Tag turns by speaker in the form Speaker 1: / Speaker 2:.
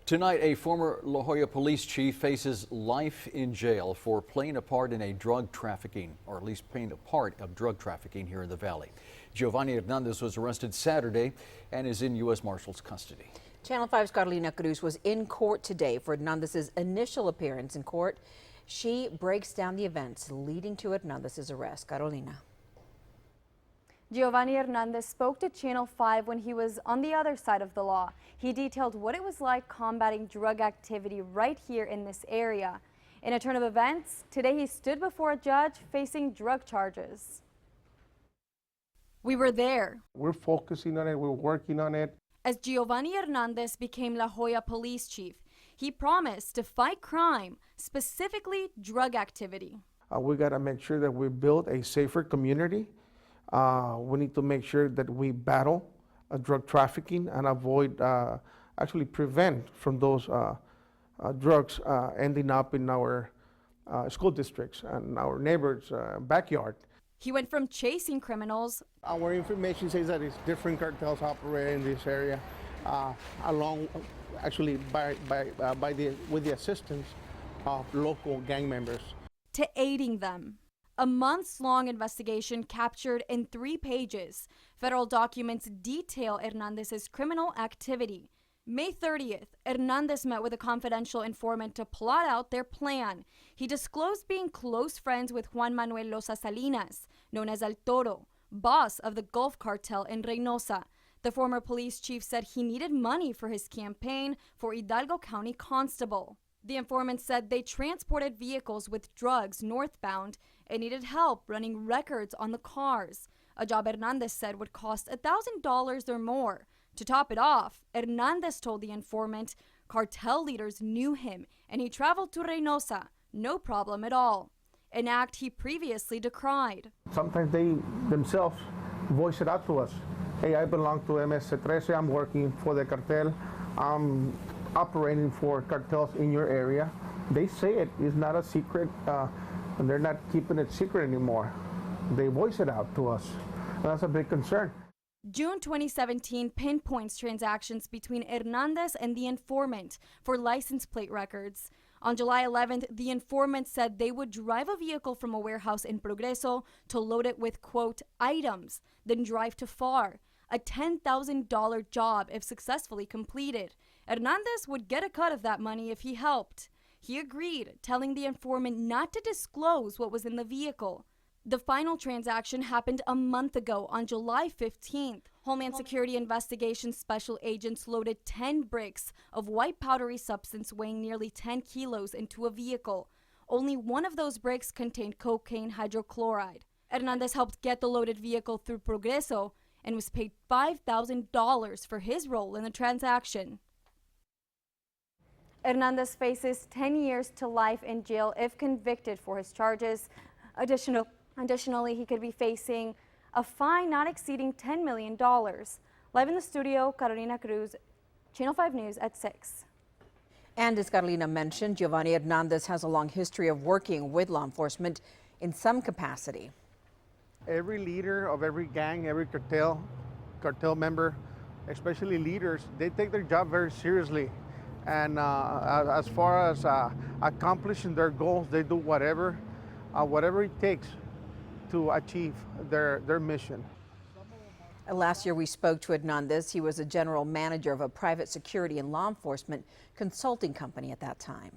Speaker 1: Tonight, a former La Joya police chief faces life in jail for playing a part in a drug trafficking, or at least playing a part of drug trafficking here in the valley. Giovanni Hernandez was arrested Saturday and is in U.S. Marshals custody.
Speaker 2: Channel 5's Carolina Cruz was in court today for Hernandez's initial appearance in court. She breaks down the events leading to Hernandez's arrest. Carolina.
Speaker 3: Giovanni Hernandez spoke to Channel 5 when he was on the other side of the law. He detailed what it was like combating drug activity right here in this area. In a turn of events, today he stood before a judge facing drug charges. We were there.
Speaker 4: We're focusing on it, we're working on it.
Speaker 3: As Giovanni Hernandez became La Joya police chief, he promised to fight crime, specifically drug activity.
Speaker 4: We got to make sure that we build a safer community. We need to make sure that we battle drug trafficking and avoid, actually prevent from those drugs ending up in our school districts and our neighbors' backyard.
Speaker 3: He went from chasing criminals.
Speaker 4: Our information says that it's different cartels operating in this area, with the assistance of local gang members,
Speaker 3: to aiding them. A months-long investigation captured in 3 pages. Federal documents detail Hernandez's criminal activity. May 30th, Hernandez met with a confidential informant to plot out their plan. He disclosed being close friends with Juan Manuel Loza Salinas, known as El Toro, boss of the Gulf Cartel in Reynosa. The former police chief said he needed money for his campaign for Hidalgo County Constable. The informant said they transported vehicles with drugs northbound and needed help running records on the cars, a job Hernandez said would cost $1,000 or more. To top it off, Hernandez told the informant cartel leaders knew him and he traveled to Reynosa, no problem at all, an act he previously decried.
Speaker 4: Sometimes they themselves voice it out to us. Hey, I belong to MS-13, I'm working for the cartel, I'm operating for cartels in your area. They say it's not a secret, and they're not keeping it secret anymore. They voice it out to us. And that's a big concern.
Speaker 3: June 2017 pinpoints transactions between Hernandez and the informant for license plate records. On July 11th, the informant said they would drive a vehicle from a warehouse in Progreso to load it with, quote, items, then drive to FAR, a $10,000 job if successfully completed. Hernandez would get a cut of that money if he helped. He agreed, telling the informant not to disclose what was in the vehicle. The final transaction happened a month ago on July 15th. Homeland Security Investigations special agents loaded 10 bricks of white powdery substance weighing nearly 10 kilos into a vehicle. Only one of those bricks contained cocaine hydrochloride. Hernandez helped get the loaded vehicle through Progreso and was paid $5,000 for his role in the transaction. Hernandez faces 10 years to life in jail if convicted for his charges. Additionally, he could be facing a fine not exceeding $10 million. Live in the studio, Carolina Cruz, Channel 5 News at 6.
Speaker 2: And as Carolina mentioned, Giovanni Hernandez has a long history of working with law enforcement in some capacity.
Speaker 4: Every leader of every gang, every cartel member, especially leaders, they take their job very seriously. And as far as accomplishing their goals, they do whatever it takes to achieve their mission.
Speaker 2: Last year we spoke to Hernandez. He was a general manager of a private security and law enforcement consulting company at that time.